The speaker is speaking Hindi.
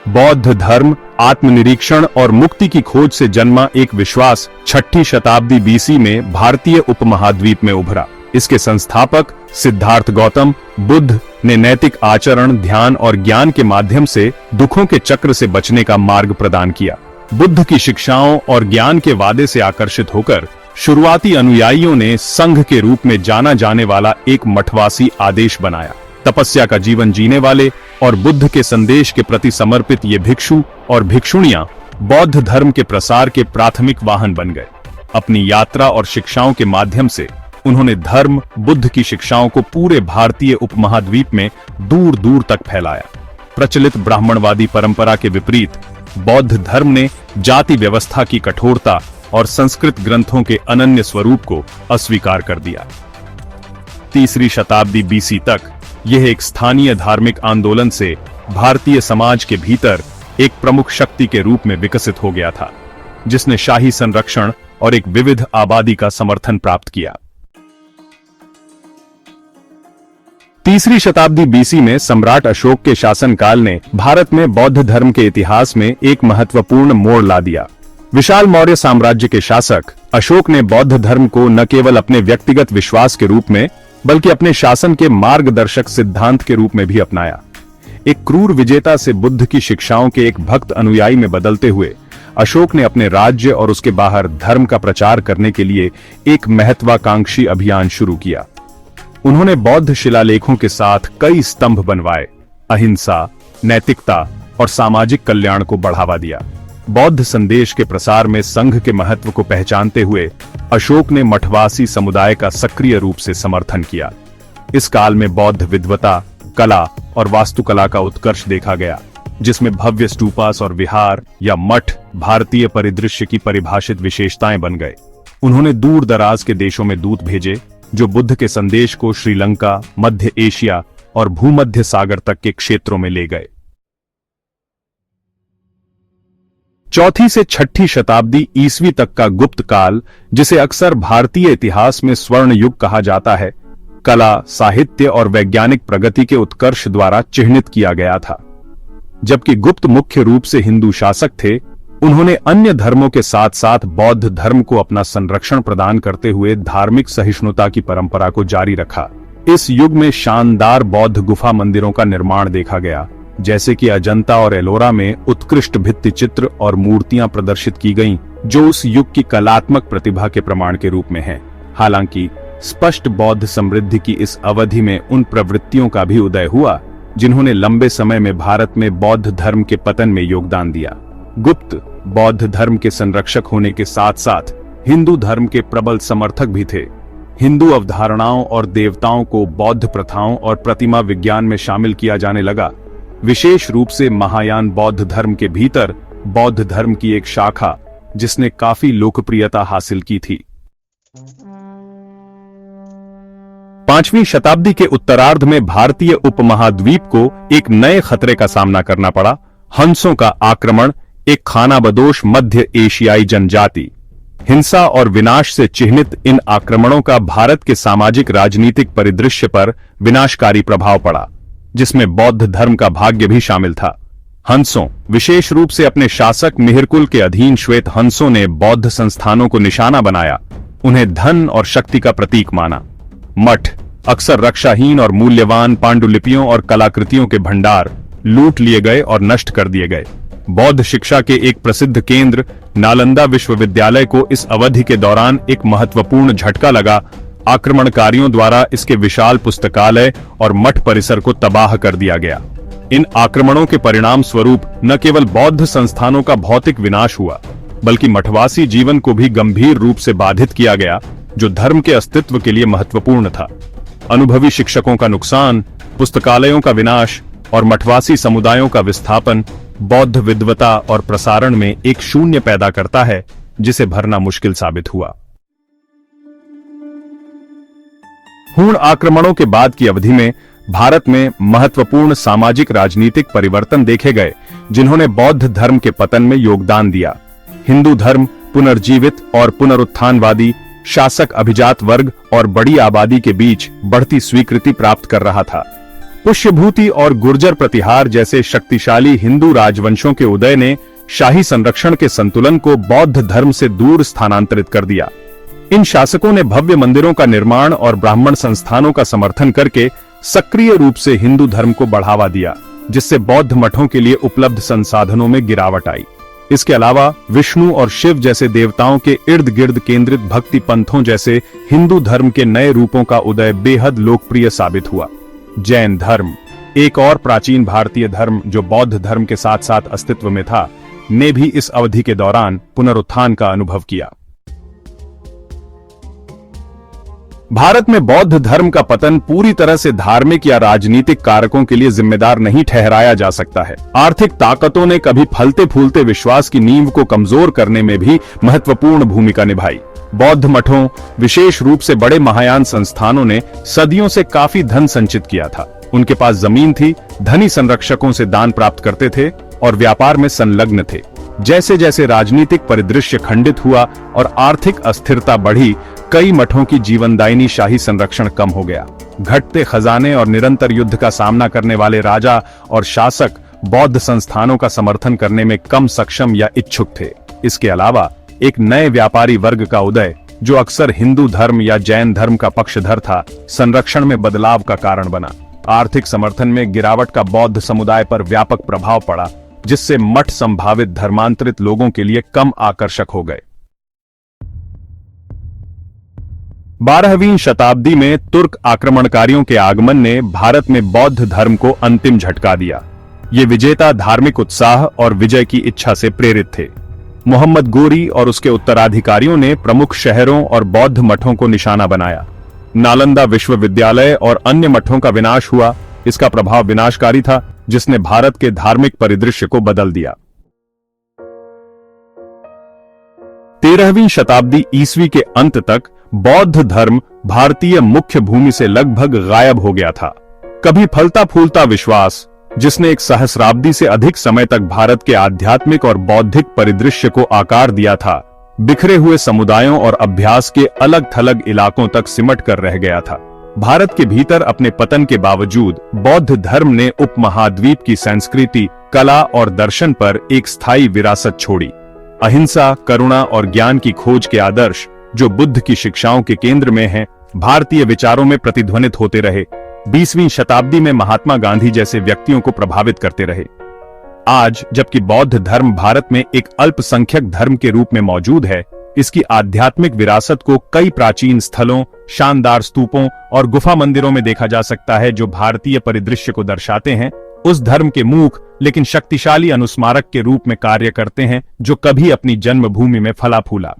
बौद्ध धर्म आत्मनिरीक्षण और मुक्ति की खोज से जन्मा एक विश्वास 6ठी शताब्दी बीसी में भारतीय उपमहाद्वीप में उभरा। इसके संस्थापक सिद्धार्थ गौतम बुद्ध ने नैतिक आचरण, ध्यान और ज्ञान के माध्यम से दुखों के चक्र से बचने का मार्ग प्रदान किया। बुद्ध की शिक्षाओं और ज्ञान के वादे से आकर्षित होकर शुरुआती अनुयायियों ने संघ के रूप में जाना जाने वाला एक मठवासी आदेश बनाया। तपस्या का जीवन जीने वाले और बुद्ध के संदेश के प्रति समर्पित ये भिक्षु और भिक्षुणियां बौद्ध धर्म के प्रसार के प्राथमिक वाहन बन गए। अपनी यात्रा और शिक्षाओं के माध्यम से उन्होंने धर्म बुद्ध की शिक्षाओं को पूरे भारतीय उपमहाद्वीप में दूर दूर तक फैलाया। प्रचलित ब्राह्मणवादी परंपरा के विपरीत बौद्ध धर्म ने जाति व्यवस्था की कठोरता और संस्कृत ग्रंथों के अनन्य स्वरूप को अस्वीकार कर दिया। 3री शताब्दी बीसी तक यह एक स्थानीय धार्मिक आंदोलन से भारतीय समाज के भीतर एक प्रमुख शक्ति के रूप में विकसित हो गया था, जिसने शाही संरक्षण और एक विविध आबादी का समर्थन प्राप्त किया। 3री शताब्दी बीसी में सम्राट अशोक के शासनकाल ने भारत में बौद्ध धर्म के इतिहास में एक महत्वपूर्ण मोड़ ला दिया। विशाल मौर्य साम्राज्य के शासक अशोक ने बौद्ध धर्म को न केवल अपने व्यक्तिगत विश्वास के रूप में बल्कि अपने शासन के मार्गदर्शक सिद्धांत के रूप में भी अपनाया। एक क्रूर विजेता से बुद्ध की शिक्षाओं के एक भक्त अनुयायी में बदलते हुए अशोक ने अपने राज्य और उसके बाहर धर्म का प्रचार करने के लिए एक महत्वाकांक्षी अभियान शुरू किया। उन्होंने बौद्ध शिलालेखों के साथ कई स्तंभ बनवाए, अहिंसा, नैतिकता और सामाजिक कल्याण को बढ़ावा दिया। बौद्ध संदेश के प्रसार में संघ के महत्व को पहचानते हुए अशोक ने मठवासी समुदाय का सक्रिय रूप से समर्थन किया। इस काल में बौद्ध विद्वता, कला और वास्तुकला का उत्कर्ष देखा गया, जिसमें भव्य स्तूपास और विहार या मठ भारतीय परिदृश्य की परिभाषित विशेषताएं बन गए। उन्होंने दूर दराज के देशों में दूत भेजे जो बुद्ध के संदेश को श्रीलंका, मध्य एशिया और भूमध्य सागर तक के क्षेत्रों में ले गए। 4ठी से 6ठी शताब्दी ईस्वी तक का गुप्त काल, जिसे अक्सर भारतीय इतिहास में स्वर्ण युग कहा जाता है, कला, साहित्य और वैज्ञानिक प्रगति के उत्कर्ष द्वारा चिह्नित किया गया था। जबकि गुप्त मुख्य रूप से हिंदू शासक थे, उन्होंने अन्य धर्मों के साथ साथ बौद्ध धर्म को अपना संरक्षण प्रदान करते हुए धार्मिक सहिष्णुता की परंपरा को जारी रखा। इस युग में शानदार बौद्ध गुफा मंदिरों का निर्माण देखा गया, जैसे कि अजंता और एलोरा में उत्कृष्ट भित्ति चित्र और मूर्तियां प्रदर्शित की गईं, जो उस युग की कलात्मक प्रतिभा के प्रमाण के रूप में हैं। हालांकि स्पष्ट बौद्ध समृद्धि की इस अवधि में उन प्रवृत्तियों का भी उदय हुआ जिन्होंने लंबे समय में भारत में बौद्ध धर्म के पतन में योगदान दिया। गुप्त बौद्ध धर्म के संरक्षक होने के साथ साथ हिंदू धर्म के प्रबल समर्थक भी थे। हिंदू अवधारणाओं और देवताओं को बौद्ध प्रथाओं और प्रतिमा विज्ञान में शामिल किया जाने लगा। विशेष रूप से महायान बौद्ध धर्म के भीतर बौद्ध धर्म की एक शाखा, जिसने काफी लोकप्रियता हासिल की थी। 5वीं शताब्दी के उत्तरार्ध में भारतीय उपमहाद्वीप को एक नए खतरे का सामना करना पड़ा। हंसों का आक्रमण, एक खानाबदोश मध्य एशियाई जनजाति। हिंसा और विनाश से चिह्नित इन आक्रमणों का भारत के सामाजिक राजनीतिक परिदृश्य पर विनाशकारी प्रभाव पड़ा, जिसमें बौद्ध धर्म का भाग्य भी शामिल था। हंसों, विशेष रूप से अपने शासक मिहिरकुल के अधीन श्वेत हंसों ने बौद्ध संस्थानों को निशाना बनाया, उन्हें धन और शक्ति का प्रतीक माना। मठ, अक्सर रक्षाहीन और मूल्यवान पांडुलिपियों और कलाकृतियों के भंडार लूट लिए गए और नष्ट कर दिए गए। बौद्ध शिक्षा के एक प्रसिद्ध केंद्र नालंदा विश्वविद्यालय को इस अवधि के दौरान एक महत्वपूर्ण झटका लगा। आक्रमणकारियों द्वारा इसके विशाल पुस्तकालय और मठ परिसर को तबाह कर दिया गया। इन आक्रमणों के परिणाम स्वरूप न केवल बौद्ध संस्थानों का भौतिक विनाश हुआ, बल्कि मठवासी जीवन को भी गंभीर रूप से बाधित किया गया, जो धर्म के अस्तित्व के लिए महत्वपूर्ण था। अनुभवी शिक्षकों का नुकसान, पुस्तकालयों का विनाश और मठवासी समुदायों का विस्थापन बौद्ध विद्वता और प्रसारण में एक शून्य पैदा करता है, जिसे भरना मुश्किल साबित हुआ। हूण आक्रमणों के बाद की अवधि में भारत में महत्वपूर्ण सामाजिक राजनीतिक परिवर्तन देखे गए, जिन्होंने बौद्ध धर्म के पतन में योगदान दिया। हिंदू धर्म पुनर्जीवित और पुनरुत्थानवादी, शासक अभिजात वर्ग और बड़ी आबादी के बीच बढ़ती स्वीकृति प्राप्त कर रहा था। पुष्यभूति और गुर्जर प्रतिहार जैसे शक्तिशाली हिंदू राजवंशों के उदय ने शाही संरक्षण के संतुलन को बौद्ध धर्म से दूर स्थानांतरित कर दिया। इन शासकों ने भव्य मंदिरों का निर्माण और ब्राह्मण संस्थानों का समर्थन करके सक्रिय रूप से हिंदू धर्म को बढ़ावा दिया, जिससे बौद्ध मठों के लिए उपलब्ध संसाधनों में गिरावट आई। इसके अलावा विष्णु और शिव जैसे देवताओं के इर्द गिर्द केंद्रित भक्ति पंथों जैसे हिंदू धर्म के नए रूपों का उदय बेहद लोकप्रिय साबित हुआ। जैन धर्म, एक और प्राचीन भारतीय धर्म जो बौद्ध धर्म के साथ साथ अस्तित्व में था, ने भी इस अवधि के दौरान पुनरुत्थान का अनुभव किया। भारत में बौद्ध धर्म का पतन पूरी तरह से धार्मिक या राजनीतिक कारकों के लिए जिम्मेदार नहीं ठहराया जा सकता है। आर्थिक ताकतों ने कभी फलते फूलते विश्वास की नींव को कमजोर करने में भी महत्वपूर्ण भूमिका निभाई। बौद्ध मठों, विशेष रूप से बड़े महायान संस्थानों ने सदियों से काफी धन संचित किया था। उनके पास जमीन थी, धनी संरक्षकों से दान प्राप्त करते थे और व्यापार में संलग्न थे। जैसे जैसे राजनीतिक परिदृश्य खंडित हुआ और आर्थिक अस्थिरता बढ़ी, कई मठों की जीवनदायिनी शाही संरक्षण कम हो गया। घटते खजाने और निरंतर युद्ध का सामना करने वाले राजा और शासक बौद्ध संस्थानों का समर्थन करने में कम सक्षम या इच्छुक थे। इसके अलावा एक नए व्यापारी वर्ग का उदय, जो अक्सर हिंदू धर्म या जैन धर्म का पक्षधर था, संरक्षण में बदलाव का कारण बना। आर्थिक समर्थन में गिरावट का बौद्ध समुदाय पर व्यापक प्रभाव पड़ा, जिससे मठ संभावित धर्मांतरित लोगों के लिए कम आकर्षक हो गए। 12वीं शताब्दी में तुर्क आक्रमणकारियों के आगमन ने भारत में बौद्ध धर्म को अंतिम झटका दिया। ये विजेता धार्मिक उत्साह और विजय की इच्छा से प्रेरित थे। मोहम्मद गोरी और उसके उत्तराधिकारियों ने प्रमुख शहरों और बौद्ध मठों को निशाना बनाया। नालंदा विश्वविद्यालय और अन्य मठों का विनाश हुआ। इसका प्रभाव विनाशकारी था, जिसने भारत के धार्मिक परिदृश्य को बदल दिया। 13वीं शताब्दी ईस्वी के अंत तक बौद्ध धर्म भारतीय मुख्य भूमि से लगभग गायब हो गया था। कभी फलता फूलता विश्वास, जिसने एक सहस्राब्दी से अधिक समय तक भारत के आध्यात्मिक और बौद्धिक परिदृश्य को आकार दिया था, बिखरे हुए समुदायों और अभ्यास के अलग थलग इलाकों तक सिमट कर रह गया था। भारत के भीतर अपने पतन के बावजूद बौद्ध धर्म ने उपमहाद्वीप की संस्कृति, कला और दर्शन पर एक स्थायी विरासत छोड़ी। अहिंसा, करुणा और ज्ञान की खोज के आदर्श, जो बुद्ध की शिक्षाओं के केंद्र में हैं, भारतीय विचारों में प्रतिध्वनित होते रहे। 20वीं शताब्दी में महात्मा गांधी जैसे व्यक्तियों को प्रभावित करते रहे। आज जबकि बौद्ध धर्म भारत में एक अल्पसंख्यक धर्म के रूप में मौजूद है, इसकी आध्यात्मिक विरासत को कई प्राचीन स्थलों, शानदार स्तूपों और गुफा मंदिरों में देखा जा सकता है, जो भारतीय परिदृश्य को दर्शाते हैं। उस धर्म के मूक लेकिन शक्तिशाली अनुस्मारक के रूप में कार्य करते हैं, जो कभी अपनी जन्मभूमि में फला फूला।